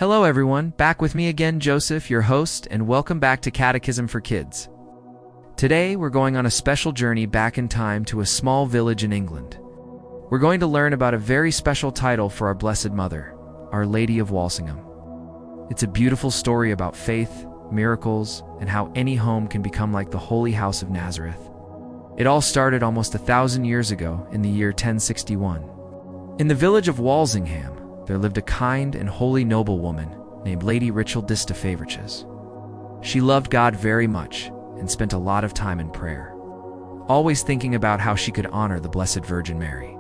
Hello everyone, back with me again, Joseph, your host, and welcome back to Catechism for Kids. Today, we're going on a special journey back in time to a small village in England. We're going to learn about a very special title for our Blessed Mother, Our Lady of Walsingham. It's a beautiful story about faith, miracles, and how any home can become like the Holy House of Nazareth. It all started almost 1,000 years ago in the year 1061. In the village of Walsingham, there lived a kind and holy noblewoman named Lady Richeldis de Faverches. She loved God very much and spent a lot of time in prayer, always thinking about how she could honor the Blessed Virgin Mary.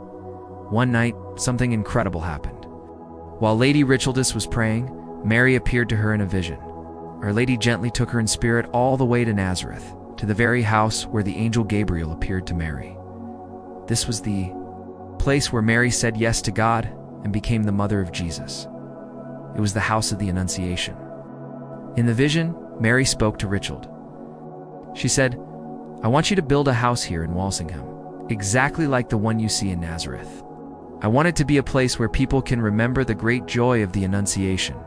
One night, something incredible happened. While Lady Richeldis was praying, Mary appeared to her in a vision. Our Lady gently took her in spirit all the way to Nazareth, to the very house where the Angel Gabriel appeared to Mary. This was the place where Mary said yes to God and became the mother of Jesus. It was the house of the Annunciation. In the vision, Mary spoke to Richeld. She said, "I want you to build a house here in Walsingham, exactly like the one you see in Nazareth. I want it to be a place where people can remember the great joy of the Annunciation,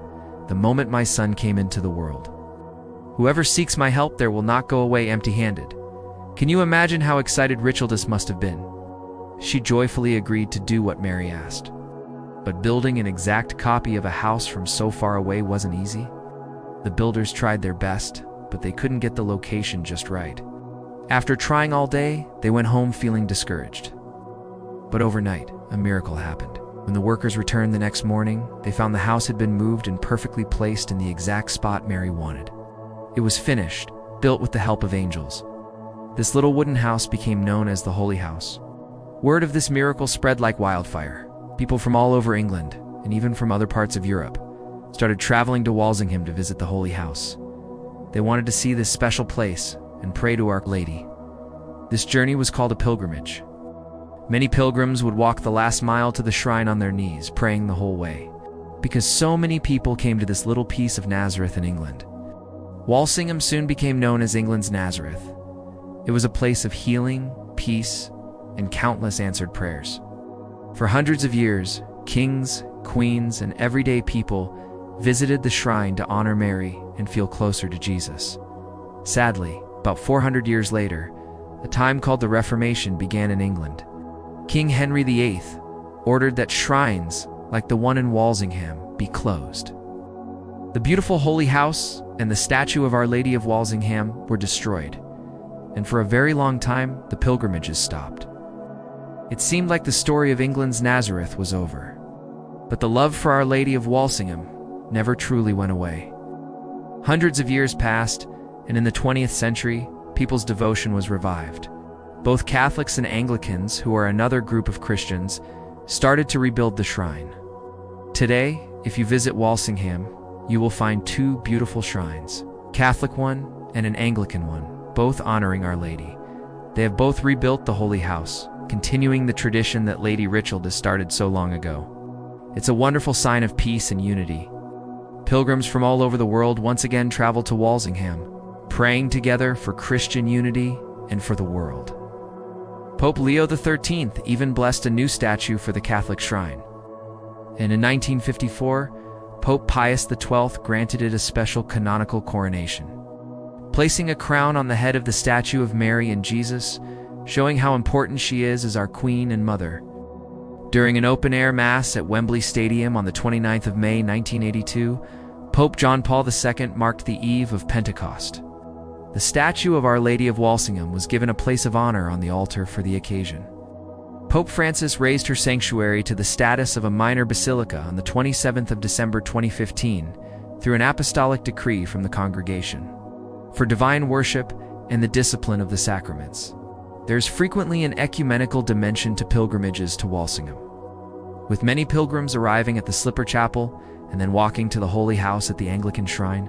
the moment my son came into the world. Whoever seeks my help there will not go away empty-handed." Can you imagine how excited Richeldis must have been? She joyfully agreed to do what Mary asked. But building an exact copy of a house from so far away wasn't easy. The builders tried their best, but they couldn't get the location just right. After trying all day, they went home feeling discouraged. But overnight, a miracle happened. When the workers returned the next morning, they found the house had been moved and perfectly placed in the exact spot Mary wanted. It was finished, built with the help of angels. This little wooden house became known as the Holy House. Word of this miracle spread like wildfire. People from all over England, and even from other parts of Europe, started traveling to Walsingham to visit the Holy House. They wanted to see this special place and pray to Our Lady. This journey was called a pilgrimage. Many pilgrims would walk the last mile to the shrine on their knees, praying the whole way, because so many people came to this little piece of Nazareth in England. Walsingham soon became known as England's Nazareth. It was a place of healing, peace, and countless answered prayers. For hundreds of years, kings, queens, and everyday people visited the shrine to honor Mary and feel closer to Jesus. Sadly, about 400 years later, a time called the Reformation began in England. King Henry VIII ordered that shrines, like the one in Walsingham, be closed. The beautiful Holy House and the statue of Our Lady of Walsingham were destroyed, and for a very long time, the pilgrimages stopped. It seemed like the story of England's Nazareth was over. But the love for Our Lady of Walsingham never truly went away. Hundreds of years passed, and in the 20th century, people's devotion was revived. Both Catholics and Anglicans, who are another group of Christians, started to rebuild the shrine. Today, if you visit Walsingham, you will find two beautiful shrines, a Catholic one and an Anglican one, both honoring Our Lady. They have both rebuilt the Holy House, continuing the tradition that Lady Richeldis started so long ago. It's a wonderful sign of peace and unity. Pilgrims from all over the world once again travel to Walsingham, praying together for Christian unity and for the world. Pope Leo XIII even blessed a new statue for the Catholic shrine. And in 1954, Pope Pius XII granted it a special canonical coronation, placing a crown on the head of the statue of Mary and Jesus, showing how important she is as our Queen and Mother. During an open-air Mass at Wembley Stadium on the 29th of May 1982, Pope John Paul II marked the eve of Pentecost. The statue of Our Lady of Walsingham was given a place of honor on the altar for the occasion. Pope Francis raised her sanctuary to the status of a minor basilica on the 27th of December 2015 through an apostolic decree from the congregation for divine worship and the discipline of the sacraments. There's frequently an ecumenical dimension to pilgrimages to Walsingham, with many pilgrims arriving at the Slipper Chapel and then walking to the Holy House at the Anglican shrine.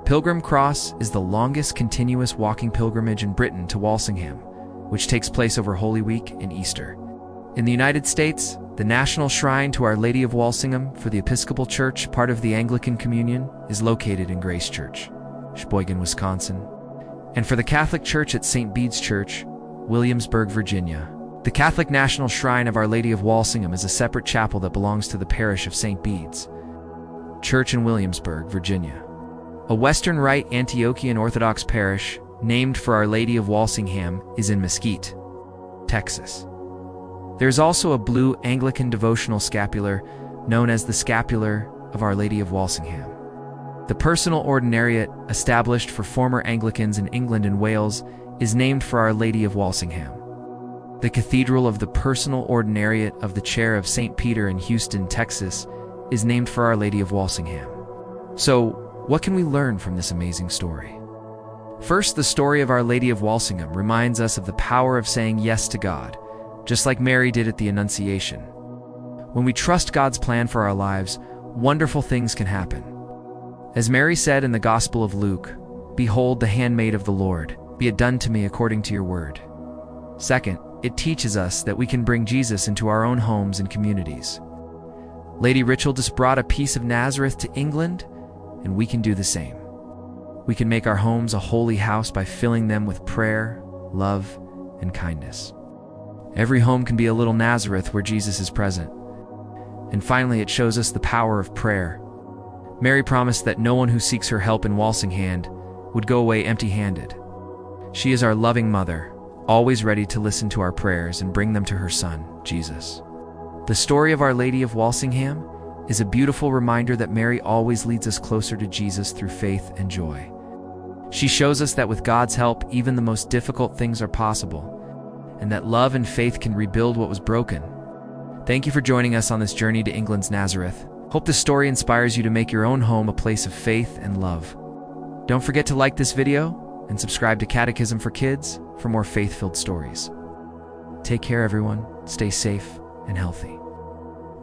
Pilgrim Cross is the longest continuous walking pilgrimage in Britain to Walsingham, which takes place over Holy Week and Easter. In the United States, the National Shrine to Our Lady of Walsingham for the Episcopal Church, part of the Anglican Communion, is located in Grace Church, Sheboygan, Wisconsin. And for the Catholic Church at St. Bede's Church, Williamsburg, Virginia. The Catholic National Shrine of Our Lady of Walsingham is a separate chapel that belongs to the parish of St. Bede's. church in Williamsburg, Virginia. A Western Rite Antiochian Orthodox parish named for Our Lady of Walsingham is in Mesquite, Texas. There's also a blue Anglican devotional scapular known as the Scapular of Our Lady of Walsingham. The personal ordinariate, established for former Anglicans in England and Wales, is named for Our Lady of Walsingham. The Cathedral of the Personal Ordinariate of the Chair of St. Peter in Houston, Texas, is named for Our Lady of Walsingham. So, what can we learn from this amazing story? First, the story of Our Lady of Walsingham reminds us of the power of saying yes to God, just like Mary did at the Annunciation. When we trust God's plan for our lives, wonderful things can happen. As Mary said in the Gospel of Luke, "Behold the handmaid of the Lord, be it done to me according to your word." Second, it teaches us that we can bring Jesus into our own homes and communities. Lady Richeldis brought a piece of Nazareth to England, and we can do the same. We can make our homes a holy house by filling them with prayer, love, and kindness. Every home can be a little Nazareth where Jesus is present. And finally, it shows us the power of prayer. Mary promised that no one who seeks her help in Walsingham would go away empty-handed. She is our loving mother, always ready to listen to our prayers and bring them to her Son, Jesus. The story of Our Lady of Walsingham is a beautiful reminder that Mary always leads us closer to Jesus through faith and joy. She shows us that with God's help, even the most difficult things are possible, and that love and faith can rebuild what was broken. Thank you for joining us on this journey to England's Nazareth. Hope this story inspires you to make your own home a place of faith and love. Don't forget to like this video and subscribe to Catechism for Kids for more faith-filled stories. Take care, everyone. Stay safe and healthy.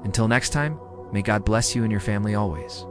Until next time, may God bless you and your family always.